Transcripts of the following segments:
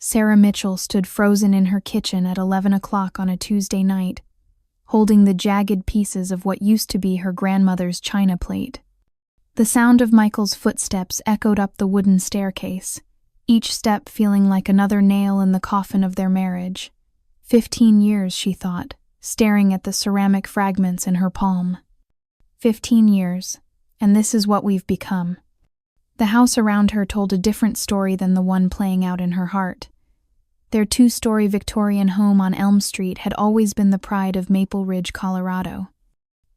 Sarah Mitchell stood frozen in her kitchen at 11 o'clock on a Tuesday night, holding the jagged pieces of what used to be her grandmother's china plate. The sound of Michael's footsteps echoed up the wooden staircase, each step feeling like another nail in the coffin of their marriage. 15 years, she thought, staring at the ceramic fragments in her palm. 15 years, and this is what we've become. The house around her told a different story than the one playing out in her heart. Their two-story Victorian home on Elm Street had always been the pride of Maple Ridge, Colorado.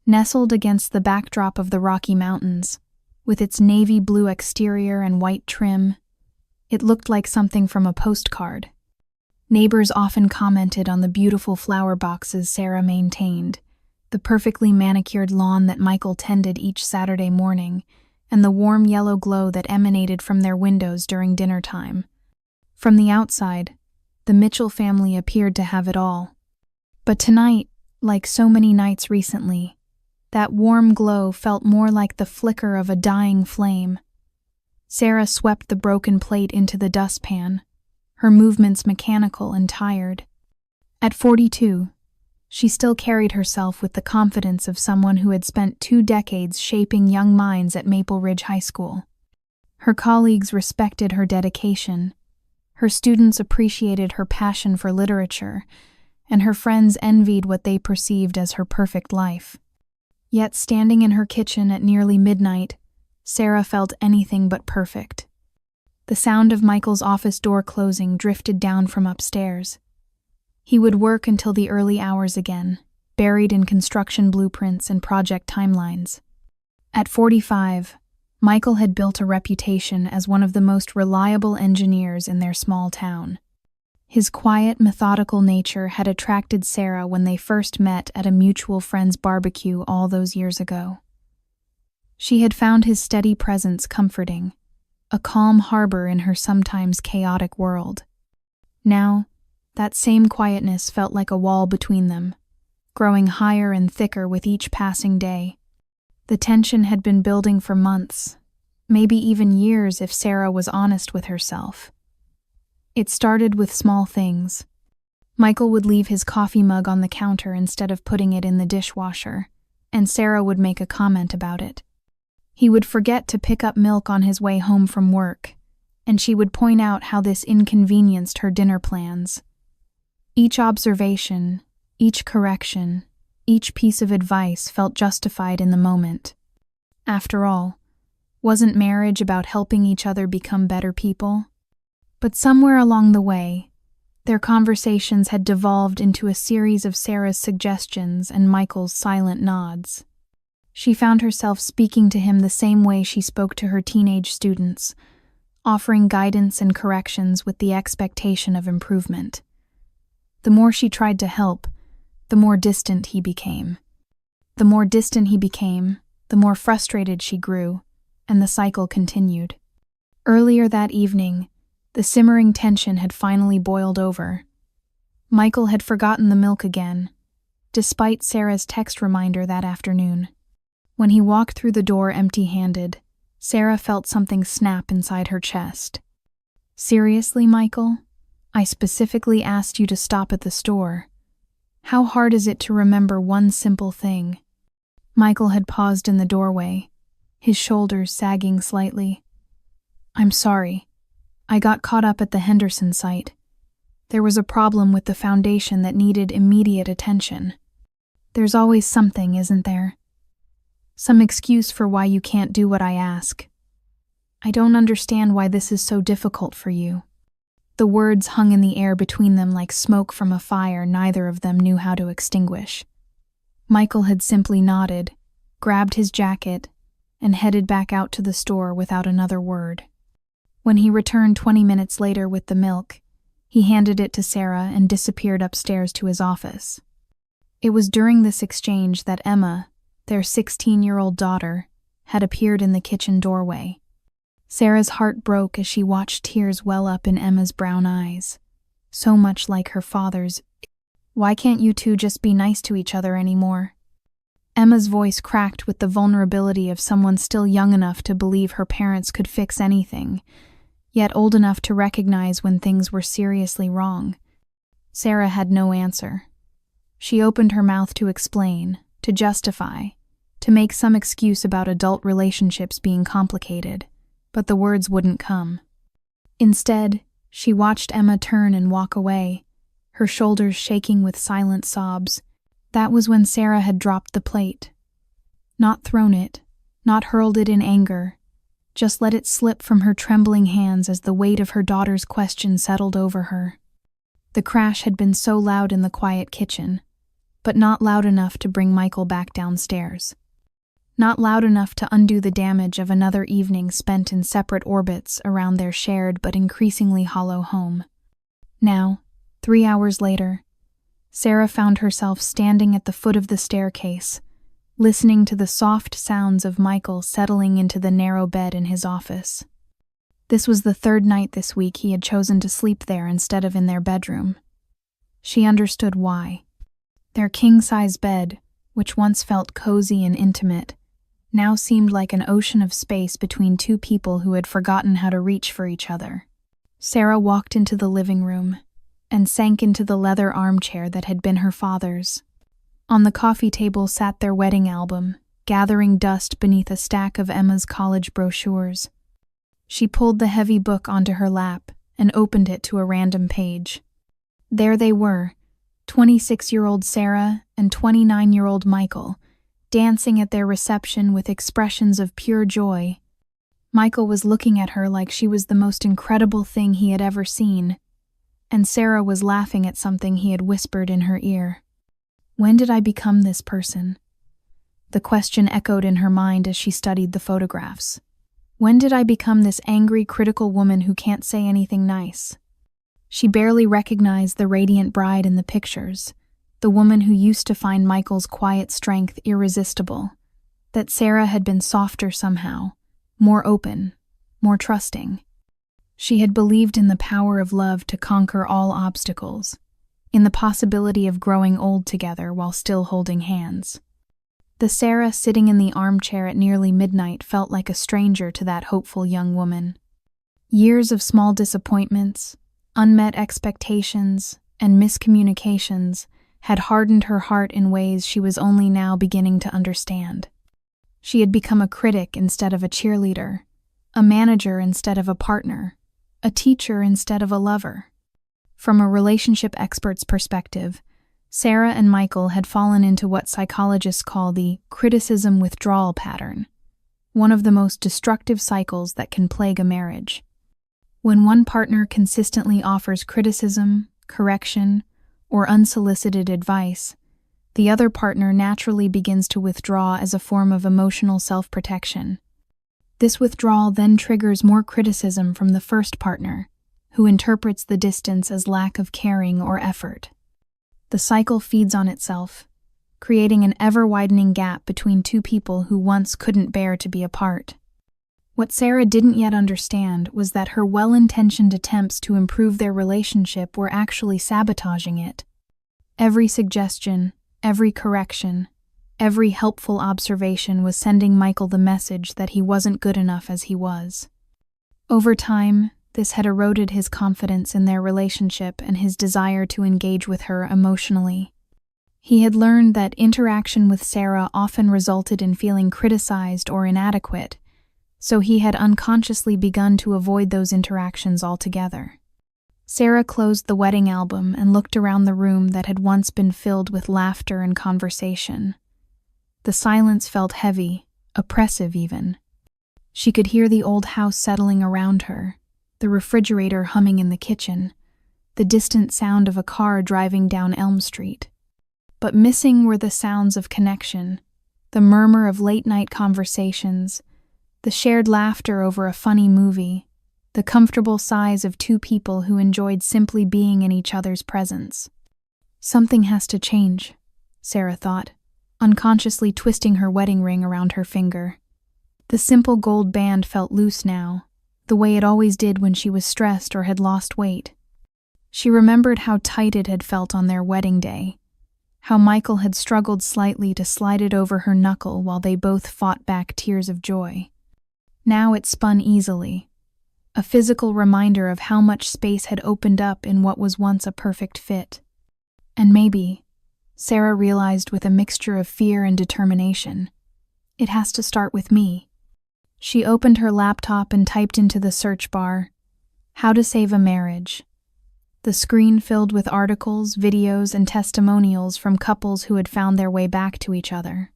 Nestled against the backdrop of the Rocky Mountains, with its navy blue exterior and white trim, it looked like something from a postcard. Neighbors often commented on the beautiful flower boxes Sarah maintained, the perfectly manicured lawn that Michael tended each Saturday morning, and the warm yellow glow that emanated from their windows during dinner time. From the outside, the Mitchell family appeared to have it all. But tonight, like so many nights recently, that warm glow felt more like the flicker of a dying flame. Sarah swept the broken plate into the dustpan, her movements mechanical and tired. At 42, she still carried herself with the confidence of someone who had spent 2 decades shaping young minds at Maple Ridge High School. Her colleagues respected her dedication, her students appreciated her passion for literature, and her friends envied what they perceived as her perfect life. Yet standing in her kitchen at nearly midnight, Sarah felt anything but perfect. The sound of Michael's office door closing drifted down from upstairs. He would work until the early hours again, buried in construction blueprints and project timelines. At 45, Michael had built a reputation as one of the most reliable engineers in their small town. His quiet, methodical nature had attracted Sarah when they first met at a mutual friend's barbecue all those years ago. She had found his steady presence comforting, a calm harbor in her sometimes chaotic world. Now, that same quietness felt like a wall between them, growing higher and thicker with each passing day. The tension had been building for months, maybe even years if Sarah was honest with herself. It started with small things. Michael would leave his coffee mug on the counter instead of putting it in the dishwasher, and Sarah would make a comment about it. He would forget to pick up milk on his way home from work, and she would point out how this inconvenienced her dinner plans. Each observation, each correction, each piece of advice felt justified in the moment. After all, wasn't marriage about helping each other become better people? But somewhere along the way, their conversations had devolved into a series of Sarah's suggestions and Michael's silent nods. She found herself speaking to him the same way she spoke to her teenage students, offering guidance and corrections with the expectation of improvement. The more she tried to help, the more distant he became. The more distant he became, the more frustrated she grew, and the cycle continued. Earlier that evening, the simmering tension had finally boiled over. Michael had forgotten the milk again, despite Sarah's text reminder that afternoon. When he walked through the door empty-handed, Sarah felt something snap inside her chest. "Seriously, Michael? I specifically asked you to stop at the store. How hard is it to remember one simple thing?" Michael had paused in the doorway, his shoulders sagging slightly. "I'm sorry. I got caught up at the Henderson site. There was a problem with the foundation that needed immediate attention. There's always something, isn't there? Some excuse for why you can't do what I ask. I don't understand why this is so difficult for you." The words hung in the air between them like smoke from a fire neither of them knew how to extinguish. Michael had simply nodded, grabbed his jacket, and headed back out to the store without another word. When he returned 20 minutes later with the milk, he handed it to Sarah and disappeared upstairs to his office. It was during this exchange that Emma, their 16-year-old daughter, had appeared in the kitchen doorway. Sarah's heart broke as she watched tears well up in Emma's brown eyes, so much like her father's. "Why can't you two just be nice to each other anymore?" Emma's voice cracked with the vulnerability of someone still young enough to believe her parents could fix anything, yet old enough to recognize when things were seriously wrong. Sarah had no answer. She opened her mouth to explain, to justify, to make some excuse about adult relationships being complicated, but the words wouldn't come. Instead, she watched Emma turn and walk away, her shoulders shaking with silent sobs. That was when Sarah had dropped the plate. Not thrown it, not hurled it in anger, just let it slip from her trembling hands as the weight of her daughter's question settled over her. The crash had been so loud in the quiet kitchen, but not loud enough to bring Michael back downstairs. Not loud enough to undo the damage of another evening spent in separate orbits around their shared but increasingly hollow home. Now, 3 hours later, Sarah found herself standing at the foot of the staircase, listening to the soft sounds of Michael settling into the narrow bed in his office. This was the third night this week he had chosen to sleep there instead of in their bedroom. She understood why. Their king-size bed, which once felt cozy and intimate, now seemed like an ocean of space between two people who had forgotten how to reach for each other. Sarah walked into the living room and sank into the leather armchair that had been her father's. On the coffee table sat their wedding album, gathering dust beneath a stack of Emma's college brochures. She pulled the heavy book onto her lap and opened it to a random page. There they were, 26-year-old Sarah and 29-year-old Michael, dancing at their reception with expressions of pure joy. Michael was looking at her like she was the most incredible thing he had ever seen, and Sarah was laughing at something he had whispered in her ear. When did I become this person? The question echoed in her mind as she studied the photographs. When did I become this angry, critical woman who can't say anything nice? She barely recognized the radiant bride in the pictures, the woman who used to find Michael's quiet strength irresistible, that Sarah had been softer somehow, more open, more trusting. She had believed in the power of love to conquer all obstacles, in the possibility of growing old together while still holding hands. The Sarah sitting in the armchair at nearly midnight felt like a stranger to that hopeful young woman. Years of small disappointments, unmet expectations, and miscommunications had hardened her heart in ways she was only now beginning to understand. She had become a critic instead of a cheerleader, a manager instead of a partner, a teacher instead of a lover. From a relationship expert's perspective, Sarah and Michael had fallen into what psychologists call the criticism withdrawal pattern, one of the most destructive cycles that can plague a marriage. When one partner consistently offers criticism, correction, or unsolicited advice, the other partner naturally begins to withdraw as a form of emotional self-protection. This withdrawal then triggers more criticism from the first partner, who interprets the distance as lack of caring or effort. The cycle feeds on itself, creating an ever-widening gap between two people who once couldn't bear to be apart. What Sarah didn't yet understand was that her well-intentioned attempts to improve their relationship were actually sabotaging it. Every suggestion, every correction, every helpful observation was sending Michael the message that he wasn't good enough as he was. Over time, this had eroded his confidence in their relationship and his desire to engage with her emotionally. He had learned that interaction with Sarah often resulted in feeling criticized or inadequate, so he had unconsciously begun to avoid those interactions altogether. Sarah closed the wedding album and looked around the room that had once been filled with laughter and conversation. The silence felt heavy, oppressive even. She could hear the old house settling around her, the refrigerator humming in the kitchen, the distant sound of a car driving down Elm Street. But missing were the sounds of connection, the murmur of late-night conversations, the shared laughter over a funny movie, the comfortable sighs of two people who enjoyed simply being in each other's presence. Something has to change, Sarah thought, unconsciously twisting her wedding ring around her finger. The simple gold band felt loose now, the way it always did when she was stressed or had lost weight. She remembered how tight it had felt on their wedding day, how Michael had struggled slightly to slide it over her knuckle while they both fought back tears of joy. Now it spun easily, a physical reminder of how much space had opened up in what was once a perfect fit. And maybe, Sarah realized with a mixture of fear and determination, it has to start with me. She opened her laptop and typed into the search bar, "How to Save a Marriage." The screen filled with articles, videos, and testimonials from couples who had found their way back to each other.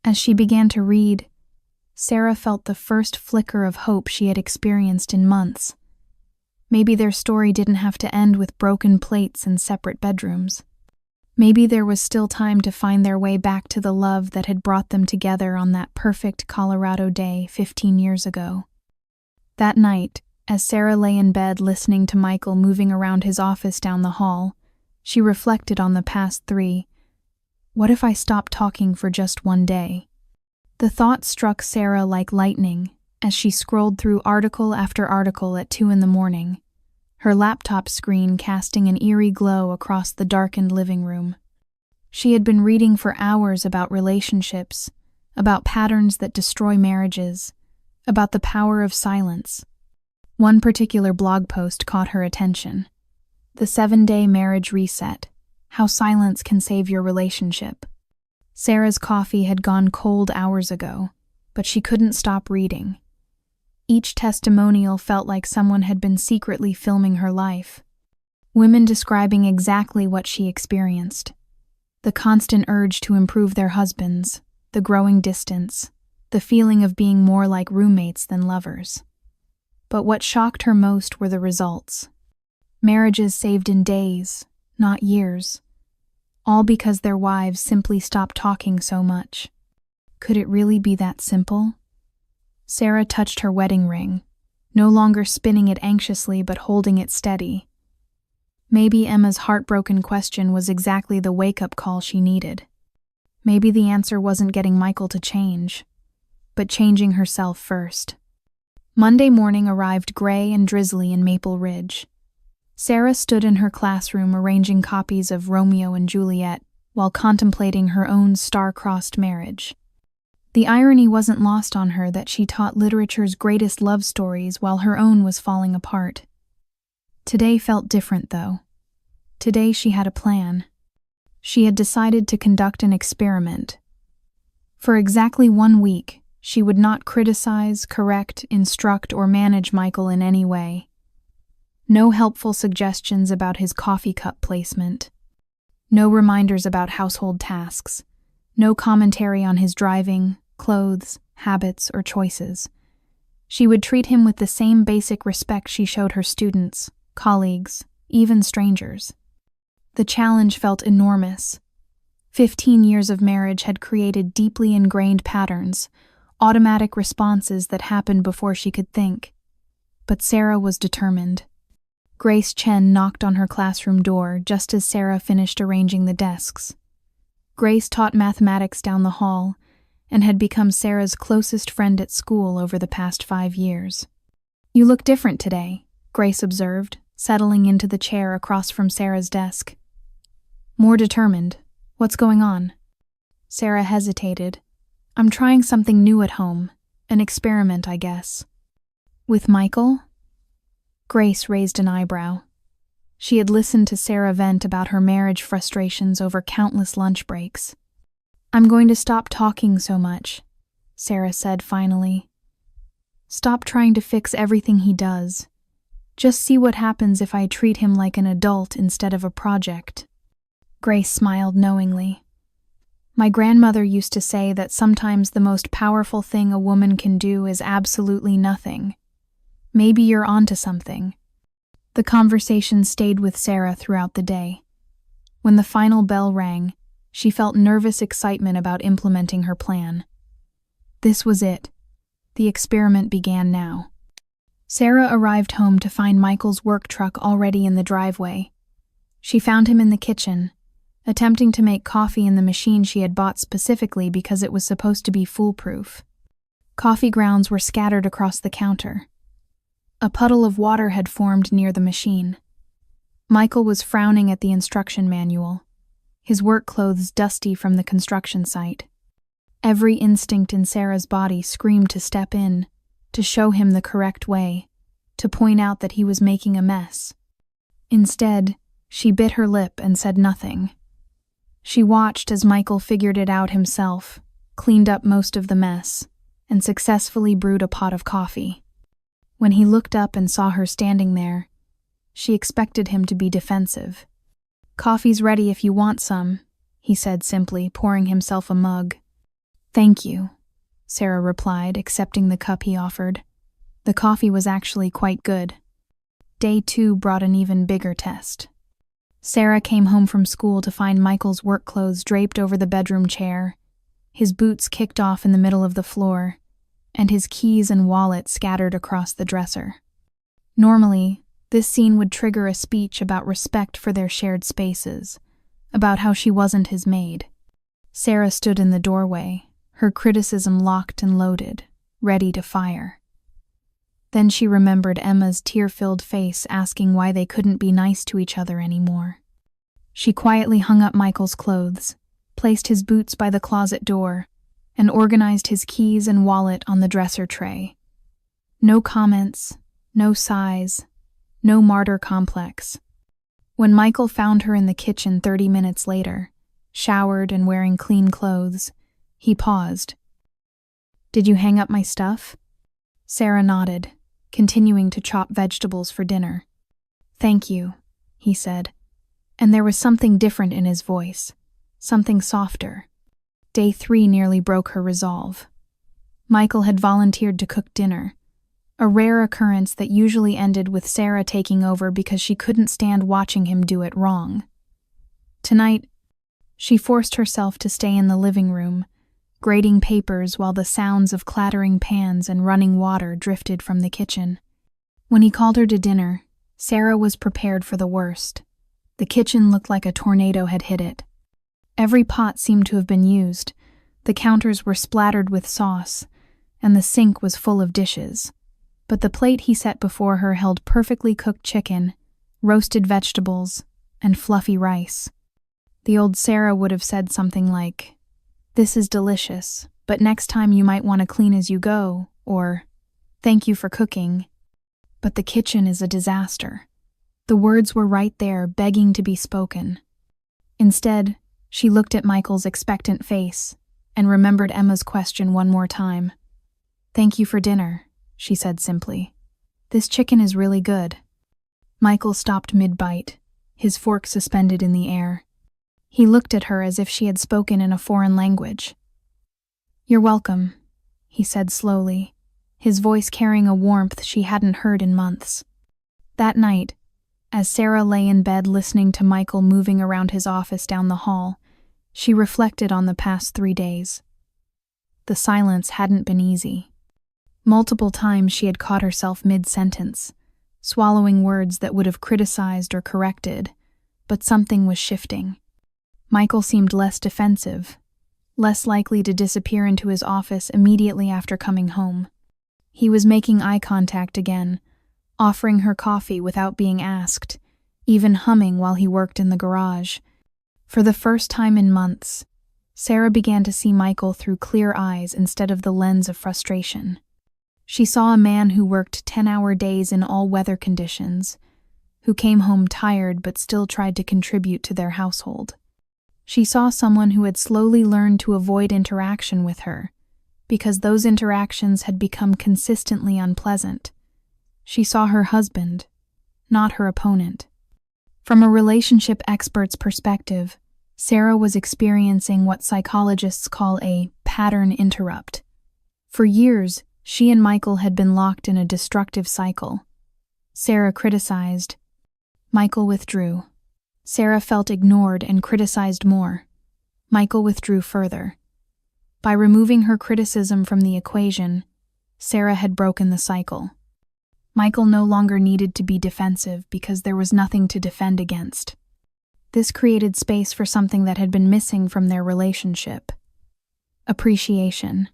As she began to read, Sarah felt the first flicker of hope she had experienced in months. Maybe their story didn't have to end with broken plates and separate bedrooms. Maybe there was still time to find their way back to the love that had brought them together on that perfect Colorado day 15 years ago. That night, as Sarah lay in bed listening to Michael moving around his office down the hall, she reflected on the past 3. What if I stopped talking for just one day? The thought struck Sarah like lightning as she scrolled through article after article at 2 a.m, her laptop screen casting an eerie glow across the darkened living room. She had been reading for hours about relationships, about patterns that destroy marriages, about the power of silence. One particular blog post caught her attention. The 7-day marriage reset, how silence can save your relationship. Sarah's coffee had gone cold hours ago, but she couldn't stop reading. Each testimonial felt like someone had been secretly filming her life. Women describing exactly what she experienced. The constant urge to improve their husbands, the growing distance, the feeling of being more like roommates than lovers. But what shocked her most were the results. Marriages saved in days, not years. All because their wives simply stopped talking so much. Could it really be that simple? Sarah touched her wedding ring, no longer spinning it anxiously but holding it steady. Maybe Emma's heartbroken question was exactly the wake-up call she needed. Maybe the answer wasn't getting Michael to change, but changing herself first. Monday morning arrived gray and drizzly in Maple Ridge. Sarah stood in her classroom arranging copies of Romeo and Juliet while contemplating her own star-crossed marriage. The irony wasn't lost on her that she taught literature's greatest love stories while her own was falling apart. Today felt different, though. Today she had a plan. She had decided to conduct an experiment. For exactly 1 week, she would not criticize, correct, instruct, or manage Michael in any way. No helpful suggestions about his coffee cup placement. No reminders about household tasks. No commentary on his driving, clothes, habits, or choices. She would treat him with the same basic respect she showed her students, colleagues, even strangers. The challenge felt enormous. 15 years of marriage had created deeply ingrained patterns, automatic responses that happened before she could think. But Sarah was determined. Grace Chen knocked on her classroom door just as Sarah finished arranging the desks. Grace taught mathematics down the hall and had become Sarah's closest friend at school over the past 5 years. "You look different today," Grace observed, settling into the chair across from Sarah's desk. "More determined. What's going on?" Sarah hesitated. "I'm trying something new at home. An experiment, I guess." "With Michael?" Grace raised an eyebrow. She had listened to Sarah vent about her marriage frustrations over countless lunch breaks. "I'm going to stop talking so much," Sarah said finally. "Stop trying to fix everything he does. Just see what happens if I treat him like an adult instead of a project." Grace smiled knowingly. "My grandmother used to say that sometimes the most powerful thing a woman can do is absolutely nothing. Maybe you're onto something." The conversation stayed with Sarah throughout the day. When the final bell rang, she felt nervous excitement about implementing her plan. This was it. The experiment began now. Sarah arrived home to find Michael's work truck already in the driveway. She found him in the kitchen, attempting to make coffee in the machine she had bought specifically because it was supposed to be foolproof. Coffee grounds were scattered across the counter. A puddle of water had formed near the machine. Michael was frowning at the instruction manual, his work clothes dusty from the construction site. Every instinct in Sarah's body screamed to step in, to show him the correct way, to point out that he was making a mess. Instead, she bit her lip and said nothing. She watched as Michael figured it out himself, cleaned up most of the mess, and successfully brewed a pot of coffee. When he looked up and saw her standing there, she expected him to be defensive. "Coffee's ready if you want some," he said simply, pouring himself a mug. "Thank you," Sarah replied, accepting the cup he offered. The coffee was actually quite good. Day 2 brought an even bigger test. Sarah came home from school to find Michael's work clothes draped over the bedroom chair, his boots kicked off in the middle of the floor, and his keys and wallet scattered across the dresser. Normally, this scene would trigger a speech about respect for their shared spaces, about how she wasn't his maid. Sarah stood in the doorway, her criticism locked and loaded, ready to fire. Then she remembered Emma's tear-filled face asking why they couldn't be nice to each other anymore. She quietly hung up Michael's clothes, placed his boots by the closet door, and organized his keys and wallet on the dresser tray. No comments, no sighs, no martyr complex. When Michael found her in the kitchen 30 minutes later, showered and wearing clean clothes, he paused. "Did you hang up my stuff?" Sarah nodded, continuing to chop vegetables for dinner. "Thank you," he said, and there was something different in his voice, something softer. Day 3 nearly broke her resolve. Michael had volunteered to cook dinner, a rare occurrence that usually ended with Sarah taking over because she couldn't stand watching him do it wrong. Tonight, she forced herself to stay in the living room, grating papers while the sounds of clattering pans and running water drifted from the kitchen. When he called her to dinner, Sarah was prepared for the worst. The kitchen looked like a tornado had hit it. Every pot seemed to have been used, the counters were splattered with sauce, and the sink was full of dishes. But the plate he set before her held perfectly cooked chicken, roasted vegetables, and fluffy rice. The old Sarah would have said something like, "This is delicious, but next time you might want to clean as you go," or, "Thank you for cooking." But the kitchen is a disaster. The words were right there, begging to be spoken. Instead, she looked at Michael's expectant face and remembered Emma's question one more time. "Thank you for dinner," she said simply. "This chicken is really good." Michael stopped mid-bite, his fork suspended in the air. He looked at her as if she had spoken in a foreign language. "You're welcome," he said slowly, his voice carrying a warmth she hadn't heard in months. That night, as Sarah lay in bed listening to Michael moving around his office down the hall, she reflected on the past 3 days. The silence hadn't been easy. Multiple times she had caught herself mid-sentence, swallowing words that would have criticized or corrected, but something was shifting. Michael seemed less defensive, less likely to disappear into his office immediately after coming home. He was making eye contact again, offering her coffee without being asked, even humming while he worked in the garage. For the first time in months, Sarah began to see Michael through clear eyes instead of the lens of frustration. She saw a man who worked 10-hour days in all weather conditions, who came home tired but still tried to contribute to their household. She saw someone who had slowly learned to avoid interaction with her, because those interactions had become consistently unpleasant. She saw her husband, not her opponent. From a relationship expert's perspective, Sarah was experiencing what psychologists call a pattern interrupt. For years, she and Michael had been locked in a destructive cycle. Sarah criticized. Michael withdrew. Sarah felt ignored and criticized more. Michael withdrew further. By removing her criticism from the equation, Sarah had broken the cycle. Michael no longer needed to be defensive because there was nothing to defend against. This created space for something that had been missing from their relationship: appreciation.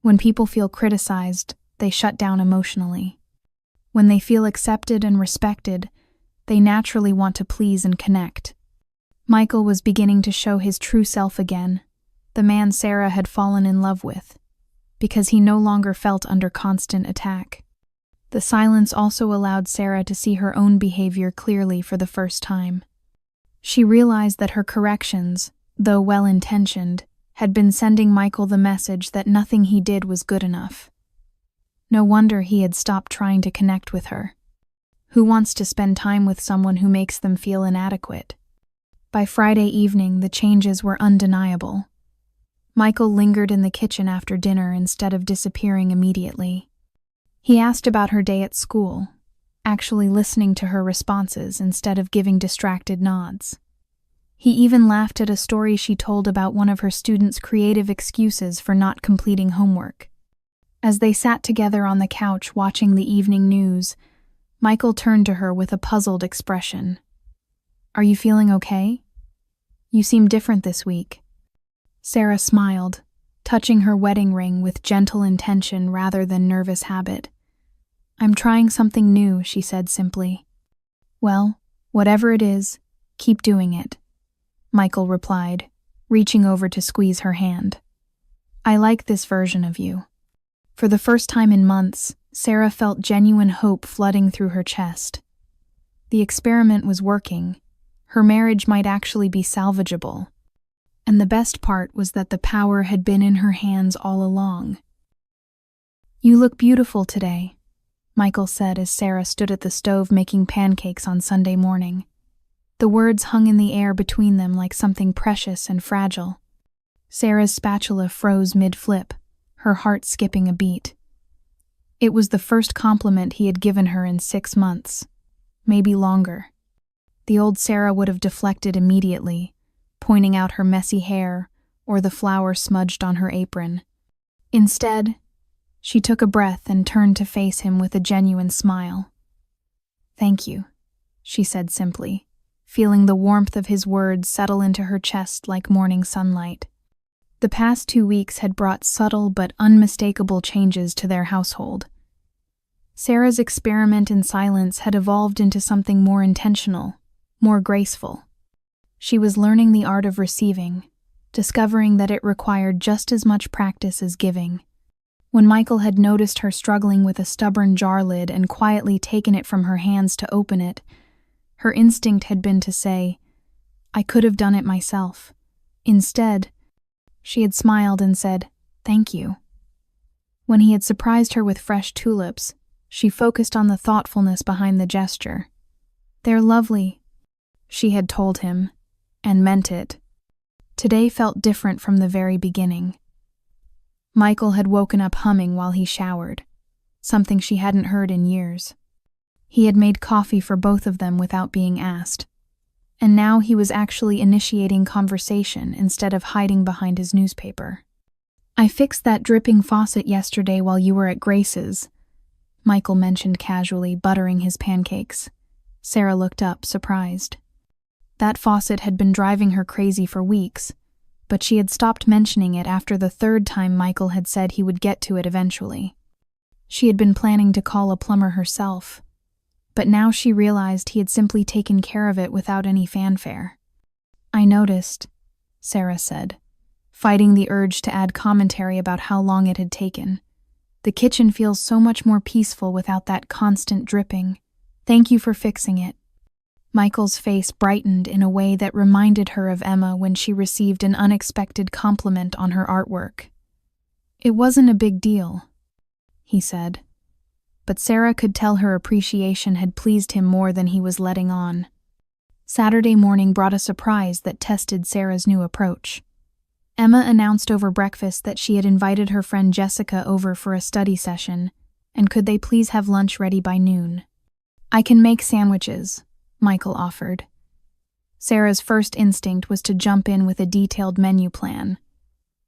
When people feel criticized, they shut down emotionally. When they feel accepted and respected, they naturally want to please and connect. Michael was beginning to show his true self again, the man Sarah had fallen in love with, because he no longer felt under constant attack. The silence also allowed Sarah to see her own behavior clearly for the first time. She realized that her corrections, though well-intentioned, had been sending Michael the message that nothing he did was good enough. No wonder he had stopped trying to connect with her. Who wants to spend time with someone who makes them feel inadequate? By Friday evening, the changes were undeniable. Michael lingered in the kitchen after dinner instead of disappearing immediately. He asked about her day at school, actually listening to her responses instead of giving distracted nods. He even laughed at a story she told about one of her students' creative excuses for not completing homework. As they sat together on the couch watching the evening news, Michael turned to her with a puzzled expression. "Are you feeling okay? You seem different this week." Sarah smiled, touching her wedding ring with gentle intention rather than nervous habit. "I'm trying something new," she said simply. "Well, whatever it is, keep doing it," Michael replied, reaching over to squeeze her hand. "I like this version of you." For the first time in months, Sarah felt genuine hope flooding through her chest. The experiment was working. Her marriage might actually be salvageable. And the best part was that the power had been in her hands all along. "You look beautiful today," Michael said as Sarah stood at the stove making pancakes on Sunday morning. The words hung in the air between them like something precious and fragile. Sarah's spatula froze mid-flip, her heart skipping a beat. It was the first compliment he had given her in 6 months, maybe longer. The old Sarah would have deflected immediately, pointing out her messy hair or the flour smudged on her apron. Instead, she took a breath and turned to face him with a genuine smile. "Thank you," she said simply, feeling the warmth of his words settle into her chest like morning sunlight. The past 2 weeks had brought subtle but unmistakable changes to their household. Sarah's experiment in silence had evolved into something more intentional, more graceful. She was learning the art of receiving, discovering that it required just as much practice as giving. When Michael had noticed her struggling with a stubborn jar lid and quietly taken it from her hands to open it, her instinct had been to say, "I could have done it myself." Instead, she had smiled and said, "Thank you." When he had surprised her with fresh tulips, she focused on the thoughtfulness behind the gesture. "They're lovely," she had told him, and meant it. Today felt different from the very beginning. Michael had woken up humming while he showered, something she hadn't heard in years. He had made coffee for both of them without being asked. And now he was actually initiating conversation instead of hiding behind his newspaper. "I fixed that dripping faucet yesterday while you were at Grace's," Michael mentioned casually, buttering his pancakes. Sarah looked up, surprised. That faucet had been driving her crazy for weeks, but she had stopped mentioning it after the 3rd time Michael had said he would get to it eventually. She had been planning to call a plumber herself, but now she realized he had simply taken care of it without any fanfare. "I noticed," Sarah said, fighting the urge to add commentary about how long it had taken. "The kitchen feels so much more peaceful without that constant dripping. Thank you for fixing it." Michael's face brightened in a way that reminded her of Emma when she received an unexpected compliment on her artwork. "It wasn't a big deal," he said. But Sarah could tell her appreciation had pleased him more than he was letting on. Saturday morning brought a surprise that tested Sarah's new approach. Emma announced over breakfast that she had invited her friend Jessica over for a study session, and could they please have lunch ready by noon. "I can make sandwiches," Michael offered. Sarah's first instinct was to jump in with a detailed menu plan.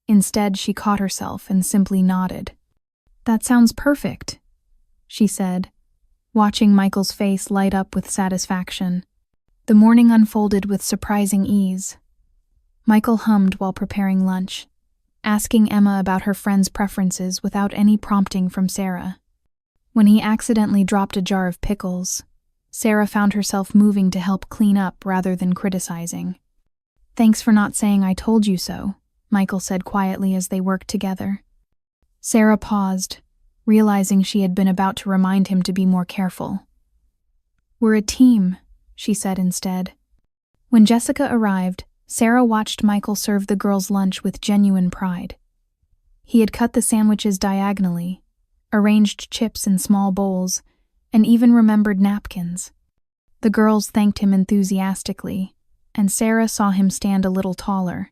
Instead, she caught herself and simply nodded. "That sounds perfect," she said, watching Michael's face light up with satisfaction. The morning unfolded with surprising ease. Michael hummed while preparing lunch, asking Emma about her friend's preferences without any prompting from Sarah. When he accidentally dropped a jar of pickles, Sarah found herself moving to help clean up rather than criticizing. "Thanks for not saying I told you so," Michael said quietly as they worked together. Sarah paused, realizing she had been about to remind him to be more careful. "We're a team," she said instead. When Jessica arrived, Sarah watched Michael serve the girls' lunch with genuine pride. He had cut the sandwiches diagonally, arranged chips in small bowls, and even remembered napkins. The girls thanked him enthusiastically, and Sarah saw him stand a little taller.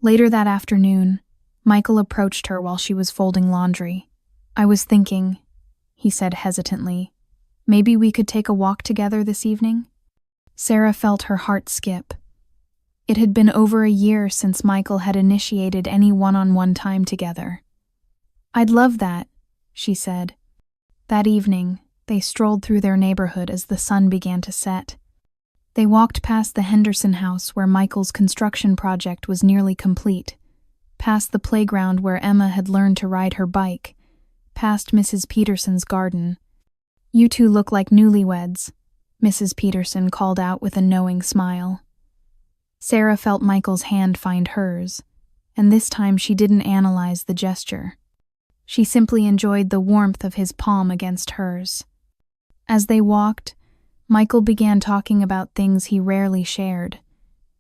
Later that afternoon, Michael approached her while she was folding laundry. "I was thinking," he said hesitantly, "maybe we could take a walk together this evening?" Sarah felt her heart skip. It had been over a year since Michael had initiated any one-on-one time together. "I'd love that," she said. That evening, they strolled through their neighborhood as the sun began to set. They walked past the Henderson house where Michael's construction project was nearly complete, past the playground where Emma had learned to ride her bike, past Mrs. Peterson's garden. "You two look like newlyweds," Mrs. Peterson called out with a knowing smile. Sarah felt Michael's hand find hers, and this time she didn't analyze the gesture. She simply enjoyed the warmth of his palm against hers. As they walked, Michael began talking about things he rarely shared.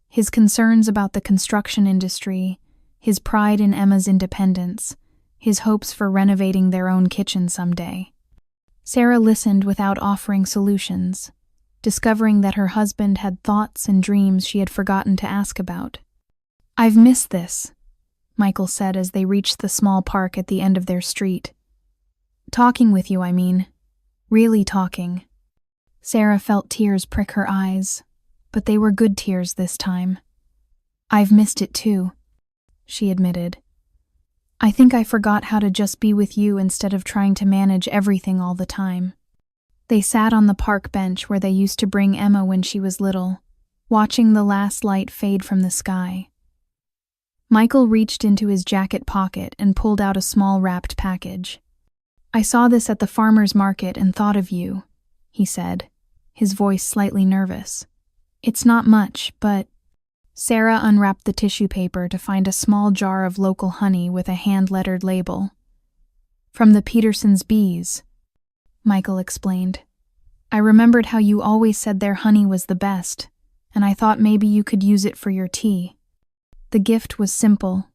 His concerns about the construction industry, his pride in Emma's independence, his hopes for renovating their own kitchen someday. Sarah listened without offering solutions, discovering that her husband had thoughts and dreams she had forgotten to ask about. "I've missed this," Michael said as they reached the small park at the end of their street. "Talking with you, I mean. Really talking." Sarah felt tears prick her eyes, but they were good tears this time. "I've missed it too," she admitted. "I think I forgot how to just be with you instead of trying to manage everything all the time." They sat on the park bench where they used to bring Emma when she was little, watching the last light fade from the sky. Michael reached into his jacket pocket and pulled out a small wrapped package. "I saw this at the farmer's market and thought of you," he said, his voice slightly nervous. "It's not much, but—" Sarah unwrapped the tissue paper to find a small jar of local honey with a hand-lettered label. "From the Petersons' bees," Michael explained. "I remembered how you always said their honey was the best, and I thought maybe you could use it for your tea." The gift was simple,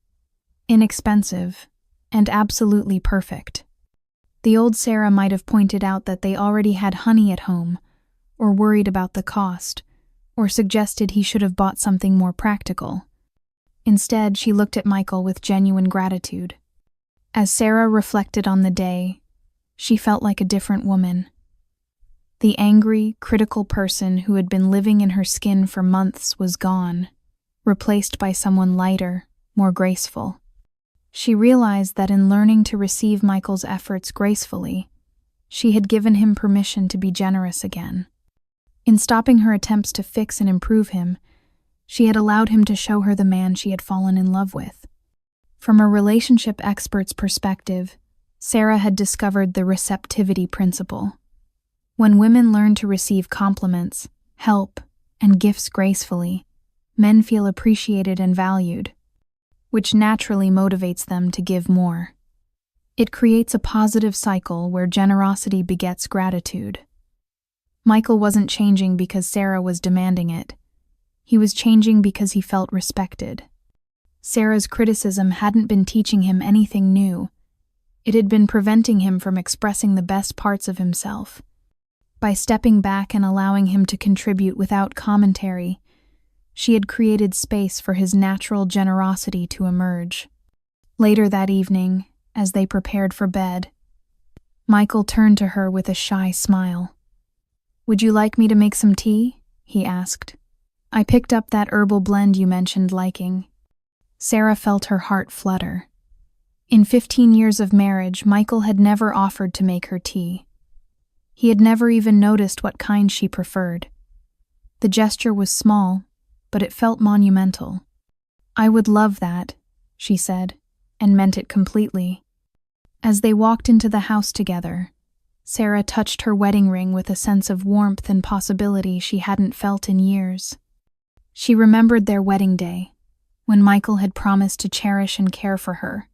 inexpensive, and absolutely perfect. The old Sarah might have pointed out that they already had honey at home, or worried about the cost, or suggested he should have bought something more practical. Instead, she looked at Michael with genuine gratitude. As Sarah reflected on the day, she felt like a different woman. The angry, critical person who had been living in her skin for months was gone, replaced by someone lighter, more graceful. She realized that in learning to receive Michael's efforts gracefully, she had given him permission to be generous again. In stopping her attempts to fix and improve him, she had allowed him to show her the man she had fallen in love with. From a relationship expert's perspective, Sarah had discovered the receptivity principle. When women learn to receive compliments, help, and gifts gracefully, men feel appreciated and valued, which naturally motivates them to give more. It creates a positive cycle where generosity begets gratitude. Michael wasn't changing because Sarah was demanding it. He was changing because he felt respected. Sarah's criticism hadn't been teaching him anything new. It had been preventing him from expressing the best parts of himself. By stepping back and allowing him to contribute without commentary, she had created space for his natural generosity to emerge. Later that evening, as they prepared for bed, Michael turned to her with a shy smile. "Would you like me to make some tea?" he asked. "I picked up that herbal blend you mentioned liking." Sarah felt her heart flutter. In 15 years of marriage, Michael had never offered to make her tea. He had never even noticed what kind she preferred. The gesture was small, but it felt monumental. "I would love that," she said, and meant it completely. As they walked into the house together, Sarah touched her wedding ring with a sense of warmth and possibility she hadn't felt in years. She remembered their wedding day, when Michael had promised to cherish and care for her,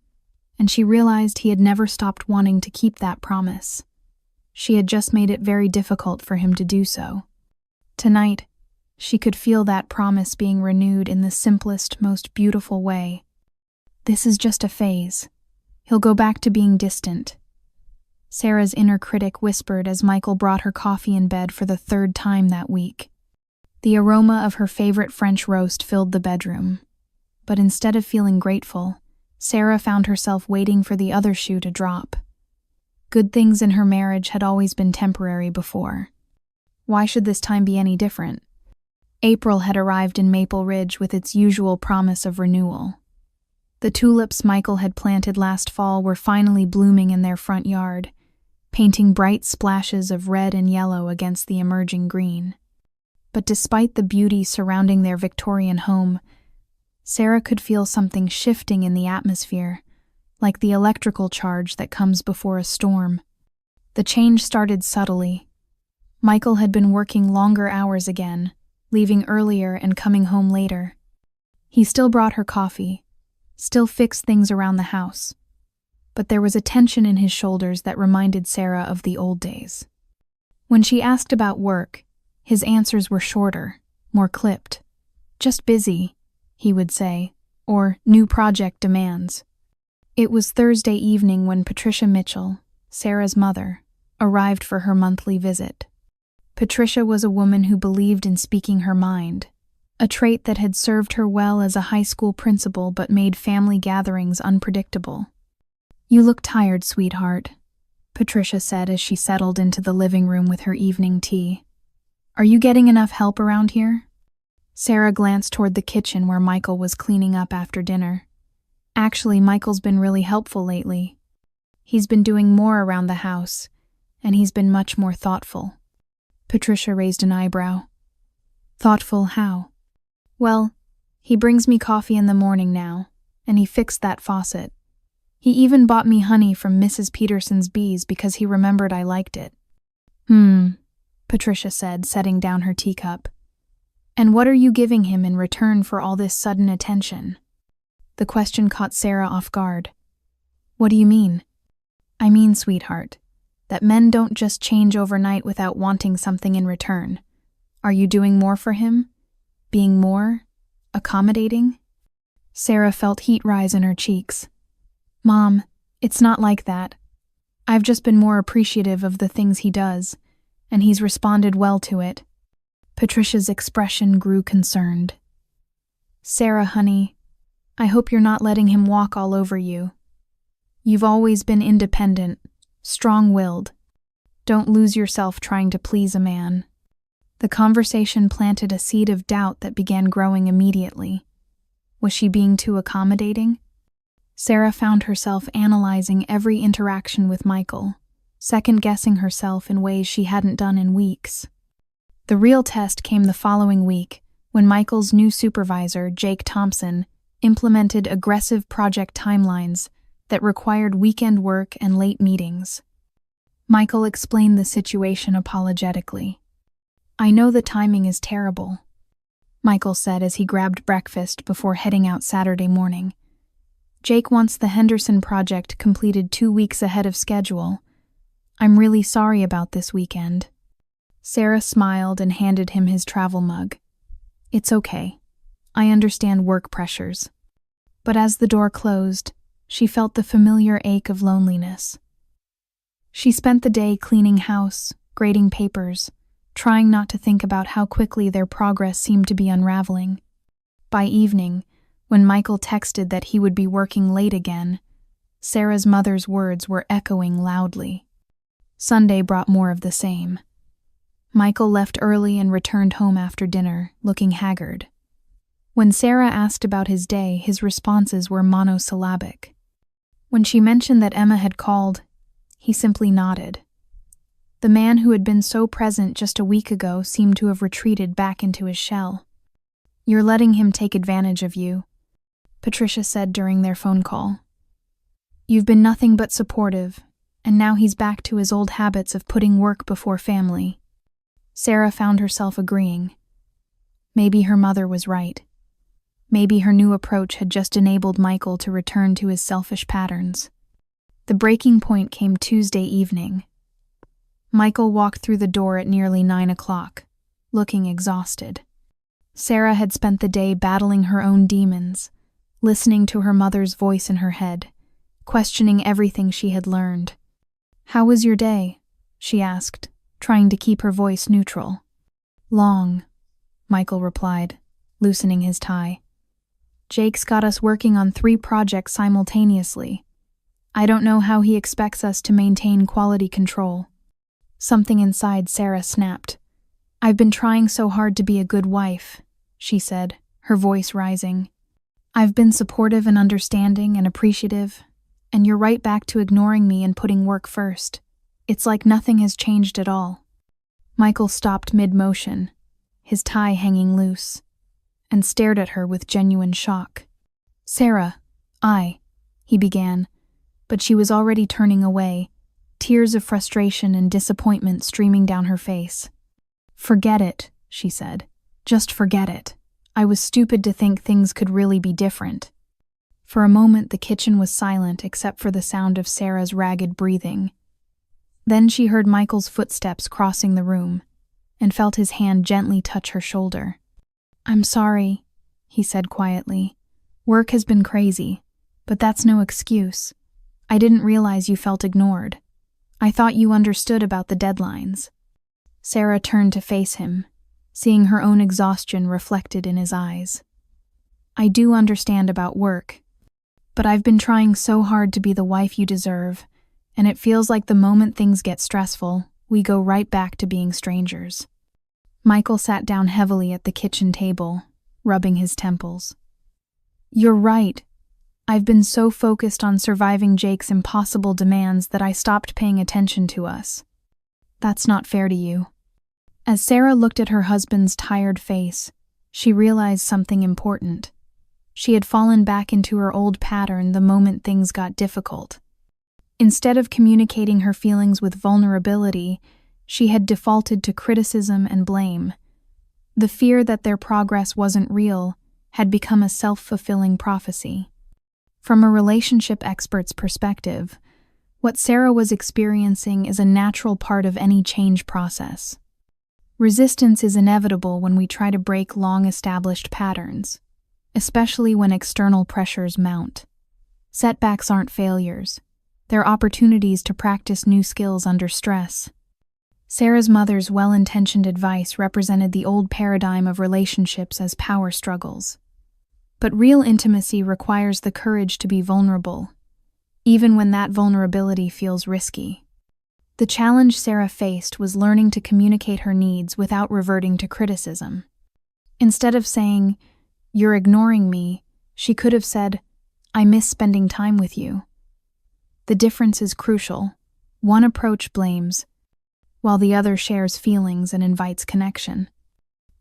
and she realized he had never stopped wanting to keep that promise. She had just made it very difficult for him to do so. Tonight, she could feel that promise being renewed in the simplest, most beautiful way. This is just a phase. He'll go back to being distant. Sarah's inner critic whispered as Michael brought her coffee in bed for the third time that week. The aroma of her favorite French roast filled the bedroom. But instead of feeling grateful, Sarah found herself waiting for the other shoe to drop. Good things in her marriage had always been temporary before. Why should this time be any different? April had arrived in Maple Ridge with its usual promise of renewal. The tulips Michael had planted last fall were finally blooming in their front yard, painting bright splashes of red and yellow against the emerging green. But despite the beauty surrounding their Victorian home, Sarah could feel something shifting in the atmosphere, like the electrical charge that comes before a storm. The change started subtly. Michael had been working longer hours again, leaving earlier and coming home later. He still brought her coffee, still fixed things around the house, but there was a tension in his shoulders that reminded Sarah of the old days. When she asked about work, his answers were shorter, more clipped. Just busy, he would say, or new project demands. It was Thursday evening when Patricia Mitchell, Sarah's mother, arrived for her monthly visit. Patricia was a woman who believed in speaking her mind, a trait that had served her well as a high school principal but made family gatherings unpredictable. "You look tired, sweetheart," Patricia said as she settled into the living room with her evening tea. "Are you getting enough help around here?" Sarah glanced toward the kitchen where Michael was cleaning up after dinner. "Actually, Michael's been really helpful lately. He's been doing more around the house, and he's been much more thoughtful." Patricia raised an eyebrow. "Thoughtful how?" "Well, he brings me coffee in the morning now, and he fixed that faucet. He even bought me honey from Mrs. Peterson's bees because he remembered I liked it." Patricia said, setting down her teacup. "And what are you giving him in return for all this sudden attention?" The question caught Sarah off guard. "What do you mean?" "I mean, sweetheart, that men don't just change overnight without wanting something in return. Are you doing more for him? Being more accommodating?" Sarah felt heat rise in her cheeks. "Mom, it's not like that. I've just been more appreciative of the things he does, and he's responded well to it." Patricia's expression grew concerned. "Sarah, honey, I hope you're not letting him walk all over you. You've always been independent, strong-willed. Don't lose yourself trying to please a man." The conversation planted a seed of doubt that began growing immediately. Was she being too accommodating? Sarah found herself analyzing every interaction with Michael, second-guessing herself in ways she hadn't done in weeks. The real test came the following week, when Michael's new supervisor, Jake Thompson, implemented aggressive project timelines that required weekend work and late meetings. Michael explained the situation apologetically. "I know the timing is terrible," Michael said as he grabbed breakfast before heading out Saturday morning. "Jake wants the Henderson project completed 2 weeks ahead of schedule. I'm really sorry about this weekend." Sarah smiled and handed him his travel mug. "It's okay. I understand work pressures." But as the door closed, she felt the familiar ache of loneliness. She spent the day cleaning house, grading papers, trying not to think about how quickly their progress seemed to be unraveling. By evening, when Michael texted that he would be working late again, Sarah's mother's words were echoing loudly. Sunday brought more of the same. Michael left early and returned home after dinner, looking haggard. When Sarah asked about his day, his responses were monosyllabic. When she mentioned that Emma had called, he simply nodded. The man who had been so present just a week ago seemed to have retreated back into his shell. "You're letting him take advantage of you," Patricia said during their phone call. "You've been nothing but supportive, and now he's back to his old habits of putting work before family." Sarah found herself agreeing. Maybe her mother was right. Maybe her new approach had just enabled Michael to return to his selfish patterns. The breaking point came Tuesday evening. Michael walked through the door at nearly 9 o'clock, looking exhausted. Sarah had spent the day battling her own demons, listening to her mother's voice in her head, questioning everything she had learned. "How was your day?" she asked, trying to keep her voice neutral. "Long," Michael replied, loosening his tie. "Jake's got us working on 3 projects simultaneously. I don't know how he expects us to maintain quality control." Something inside Sarah snapped. "I've been trying so hard to be a good wife," she said, her voice rising. "I've been supportive and understanding and appreciative, and you're right back to ignoring me and putting work first. It's like nothing has changed at all." Michael stopped mid-motion, his tie hanging loose, and stared at her with genuine shock. "Sarah, he began, but she was already turning away, tears of frustration and disappointment streaming down her face. "Forget it," she said. "Just forget it. I was stupid to think things could really be different." For a moment the kitchen was silent except for the sound of Sarah's ragged breathing. Then she heard Michael's footsteps crossing the room, and felt his hand gently touch her shoulder. "I'm sorry," he said quietly. "Work has been crazy, but that's no excuse. I didn't realize you felt ignored. I thought you understood about the deadlines." Sarah turned to face him, seeing her own exhaustion reflected in his eyes. "I do understand about work, but I've been trying so hard to be the wife you deserve, and it feels like the moment things get stressful, we go right back to being strangers." Michael sat down heavily at the kitchen table, rubbing his temples. "You're right. I've been so focused on surviving Jake's impossible demands that I stopped paying attention to us. That's not fair to you." As Sarah looked at her husband's tired face, she realized something important. She had fallen back into her old pattern the moment things got difficult. Instead of communicating her feelings with vulnerability, she had defaulted to criticism and blame. The fear that their progress wasn't real had become a self-fulfilling prophecy. From a relationship expert's perspective, what Sarah was experiencing is a natural part of any change process. Resistance is inevitable when we try to break long-established patterns, especially when external pressures mount. Setbacks aren't failures. They're opportunities to practice new skills under stress. Sarah's mother's well-intentioned advice represented the old paradigm of relationships as power struggles. But real intimacy requires the courage to be vulnerable, even when that vulnerability feels risky. The challenge Sarah faced was learning to communicate her needs without reverting to criticism. Instead of saying, "You're ignoring me," she could have said, "I miss spending time with you." The difference is crucial. One approach blames, while the other shares feelings and invites connection.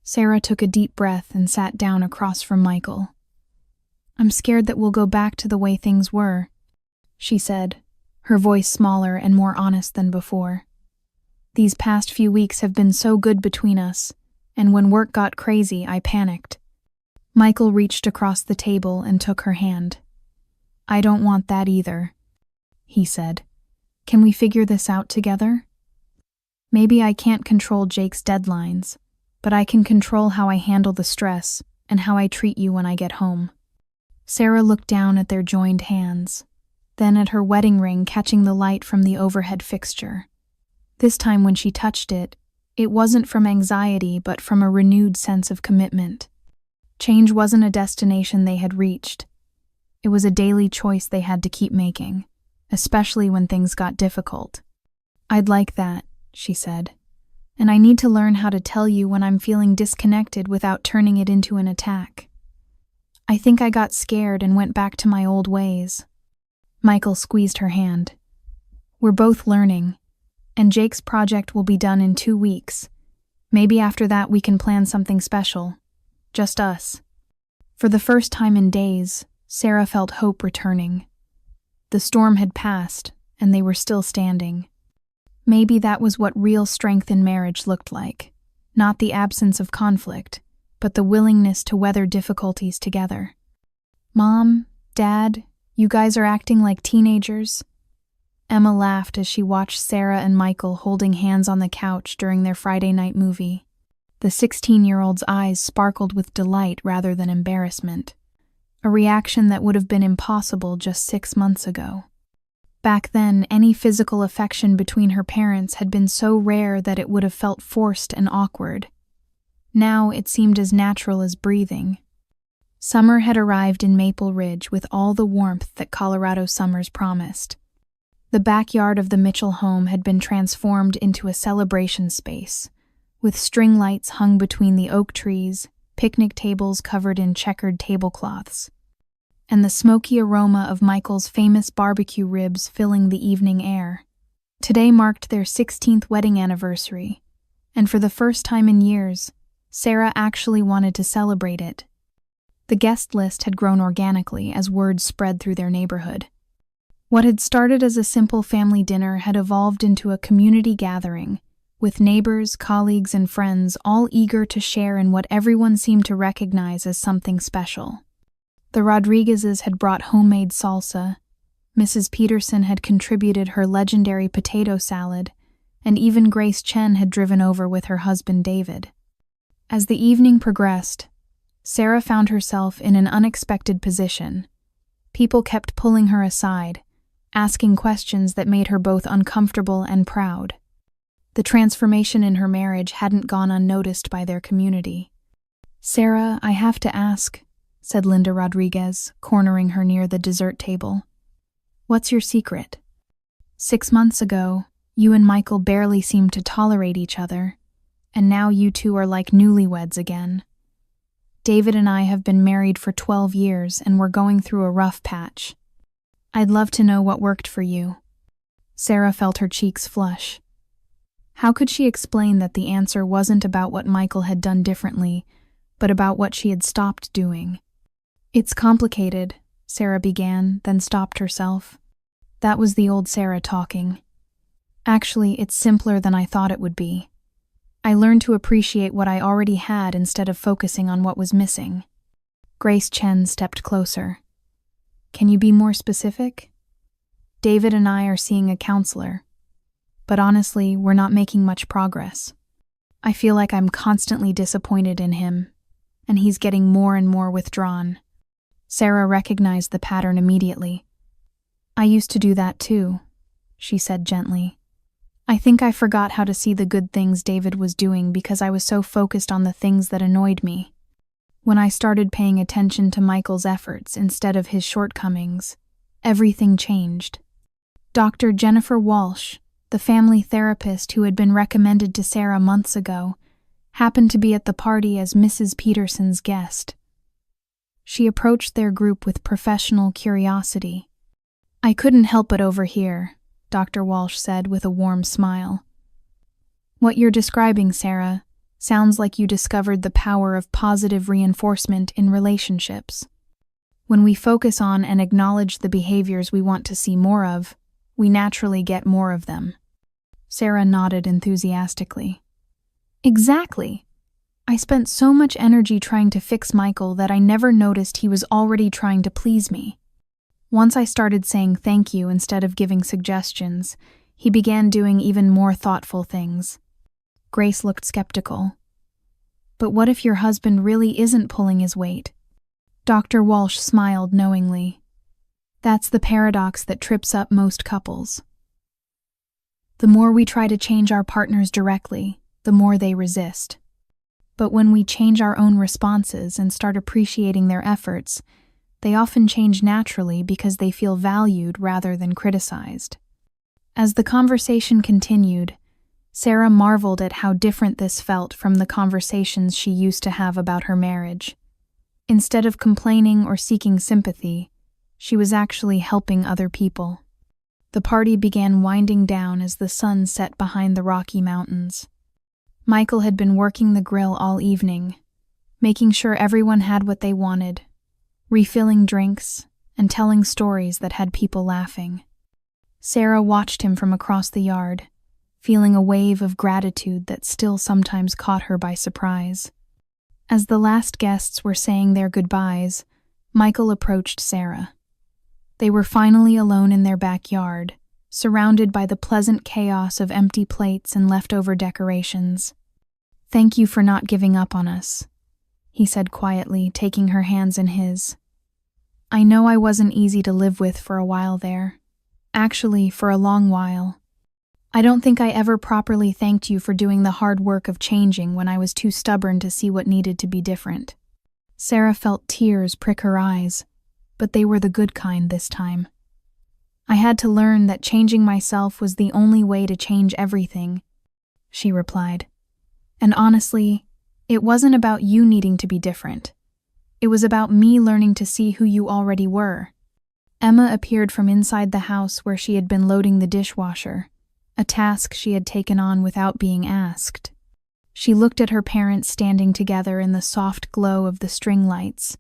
Sarah took a deep breath and sat down across from Michael. "I'm scared that we'll go back to the way things were," she said, her voice smaller and more honest than before. "These past few weeks have been so good between us, and when work got crazy, I panicked." Michael reached across the table and took her hand. "I don't want that either," he said. "Can we figure this out together? Maybe I can't control Jake's deadlines, but I can control how I handle the stress and how I treat you when I get home." Sarah looked down at their joined hands, then at her wedding ring catching the light from the overhead fixture. This time when she touched it, it wasn't from anxiety but from a renewed sense of commitment. Change wasn't a destination they had reached. It was a daily choice they had to keep making, especially when things got difficult. "I'd like that," she said, "and I need to learn how to tell you when I'm feeling disconnected without turning it into an attack. I think I got scared and went back to my old ways." Michael squeezed her hand. "We're both learning, and Jake's project will be done in 2 weeks. Maybe after that we can plan something special. Just us." For the first time in days, Sarah felt hope returning. The storm had passed, and they were still standing. Maybe that was what real strength in marriage looked like. Not the absence of conflict, but the willingness to weather difficulties together. "Mom, Dad, you guys are acting like teenagers." Emma laughed as she watched Sarah and Michael holding hands on the couch during their Friday night movie. The 16-year-old's eyes sparkled with delight rather than embarrassment, a reaction that would have been impossible just 6 months ago. Back then, any physical affection between her parents had been so rare that it would have felt forced and awkward. Now it seemed as natural as breathing. Summer had arrived in Maple Ridge with all the warmth that Colorado summers promised. The backyard of the Mitchell home had been transformed into a celebration space, with string lights hung between the oak trees, picnic tables covered in checkered tablecloths, and the smoky aroma of Michael's famous barbecue ribs filling the evening air. Today marked their 16th wedding anniversary, and for the first time in years, Sarah actually wanted to celebrate it. The guest list had grown organically as word spread through their neighborhood. What had started as a simple family dinner had evolved into a community gathering, with neighbors, colleagues, and friends all eager to share in what everyone seemed to recognize as something special. The Rodriguezes had brought homemade salsa, Mrs. Peterson had contributed her legendary potato salad, and even Grace Chen had driven over with her husband David. As the evening progressed, Sarah found herself in an unexpected position. People kept pulling her aside, asking questions that made her both uncomfortable and proud. The transformation in her marriage hadn't gone unnoticed by their community. "Sarah, I have to ask," said Linda Rodriguez, cornering her near the dessert table. "What's your secret? 6 months ago, you and Michael barely seemed to tolerate each other, and now you two are like newlyweds again. David and I have been married for 12 years and we're going through a rough patch. I'd love to know what worked for you." Sarah felt her cheeks flush. How could she explain that the answer wasn't about what Michael had done differently, but about what she had stopped doing? "It's complicated," Sarah began, then stopped herself. That was the old Sarah talking. "Actually, it's simpler than I thought it would be. I learned to appreciate what I already had instead of focusing on what was missing." Grace Chen stepped closer. "Can you be more specific?" "David and I are seeing a counselor. But honestly, we're not making much progress. I feel like I'm constantly disappointed in him, and he's getting more and more withdrawn." Sarah recognized the pattern immediately. "I used to do that too," she said gently. "I think I forgot how to see the good things David was doing because I was so focused on the things that annoyed me. When I started paying attention to Michael's efforts instead of his shortcomings, everything changed." Dr. Jennifer Walsh, the family therapist who had been recommended to Sarah months ago, happened to be at the party as Mrs. Peterson's guest. She approached their group with professional curiosity. "I couldn't help but overhear," Dr. Walsh said with a warm smile. "What you're describing, Sarah, sounds like you discovered the power of positive reinforcement in relationships. When we focus on and acknowledge the behaviors we want to see more of, we naturally get more of them." Sarah nodded enthusiastically. "Exactly. I spent so much energy trying to fix Michael that I never noticed he was already trying to please me. Once I started saying thank you instead of giving suggestions, he began doing even more thoughtful things." Grace looked skeptical. "But what if your husband really isn't pulling his weight?" Dr. Walsh smiled knowingly. "That's the paradox that trips up most couples. The more we try to change our partners directly, the more they resist. But when we change our own responses and start appreciating their efforts, they often change naturally because they feel valued rather than criticized." As the conversation continued, Sarah marveled at how different this felt from the conversations she used to have about her marriage. Instead of complaining or seeking sympathy, she was actually helping other people. The party began winding down as the sun set behind the Rocky Mountains. Michael had been working the grill all evening, making sure everyone had what they wanted, refilling drinks, and telling stories that had people laughing. Sarah watched him from across the yard, feeling a wave of gratitude that still sometimes caught her by surprise. As the last guests were saying their goodbyes, Michael approached Sarah. They were finally alone in their backyard, surrounded by the pleasant chaos of empty plates and leftover decorations. "Thank you for not giving up on us," he said quietly, taking her hands in his. "I know I wasn't easy to live with for a while there. Actually, for a long while. I don't think I ever properly thanked you for doing the hard work of changing when I was too stubborn to see what needed to be different." Sarah felt tears prick her eyes, but they were the good kind this time. "I had to learn that changing myself was the only way to change everything," she replied. "And honestly, it wasn't about you needing to be different. It was about me learning to see who you already were." Emma appeared from inside the house where she had been loading the dishwasher, a task she had taken on without being asked. She looked at her parents standing together in the soft glow of the string lights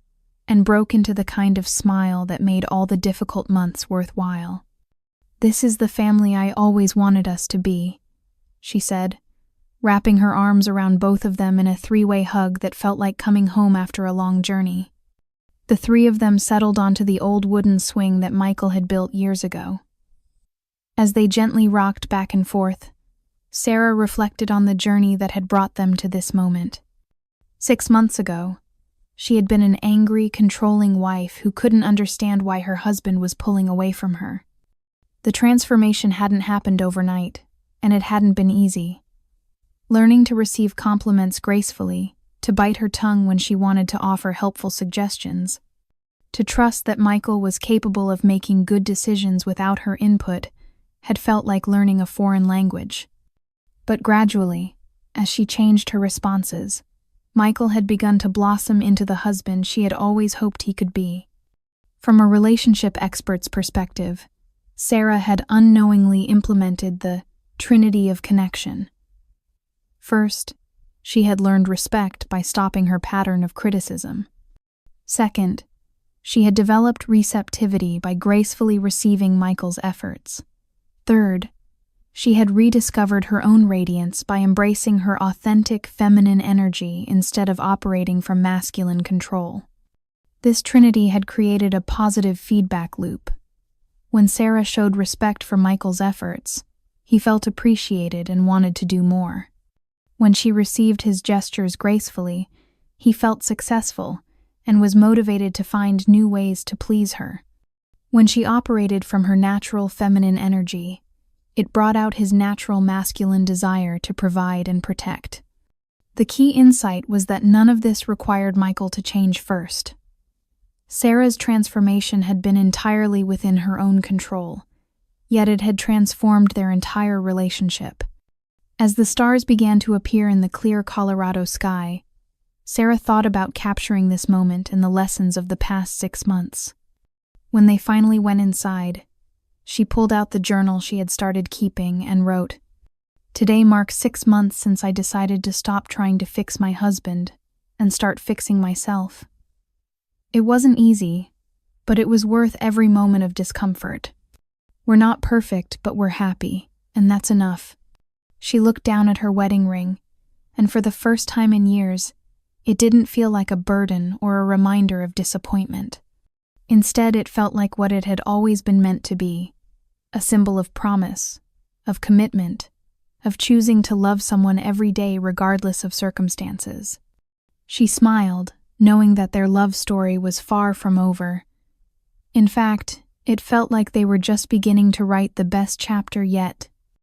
and broke into the kind of smile that made all the difficult months worthwhile. "This is the family I always wanted us to be," she said, wrapping her arms around both of them in a three-way hug that felt like coming home after a long journey. The three of them settled onto the old wooden swing that Michael had built years ago. As they gently rocked back and forth, Sarah reflected on the journey that had brought them to this moment. 6 months ago, she had been an angry, controlling wife who couldn't understand why her husband was pulling away from her. The transformation hadn't happened overnight, and it hadn't been easy. Learning to receive compliments gracefully, to bite her tongue when she wanted to offer helpful suggestions, to trust that Michael was capable of making good decisions without her input, had felt like learning a foreign language. But gradually, as she changed her responses, Michael had begun to blossom into the husband she had always hoped he could be. From a relationship expert's perspective, Sarah had unknowingly implemented the Trinity of Connection. First, she had learned respect by stopping her pattern of criticism. Second, she had developed receptivity by gracefully receiving Michael's efforts. Third, she had rediscovered her own radiance by embracing her authentic feminine energy instead of operating from masculine control. This trinity had created a positive feedback loop. When Sarah showed respect for Michael's efforts, he felt appreciated and wanted to do more. When she received his gestures gracefully, he felt successful and was motivated to find new ways to please her. When she operated from her natural feminine energy, it brought out his natural masculine desire to provide and protect. The key insight was that none of this required Michael to change first. Sarah's transformation had been entirely within her own control, yet it had transformed their entire relationship. As the stars began to appear in the clear Colorado sky, Sarah thought about capturing this moment and the lessons of the past 6 months. When they finally went inside, she pulled out the journal she had started keeping and wrote, "Today marks 6 months since I decided to stop trying to fix my husband and start fixing myself. It wasn't easy, but it was worth every moment of discomfort. We're not perfect, but we're happy, and that's enough." She looked down at her wedding ring, and for the first time in years, it didn't feel like a burden or a reminder of disappointment. Instead, it felt like what it had always been meant to be, a symbol of promise, of commitment, of choosing to love someone every day regardless of circumstances. She smiled, knowing that their love story was far from over. In fact, it felt like they were just beginning to write the best chapter yet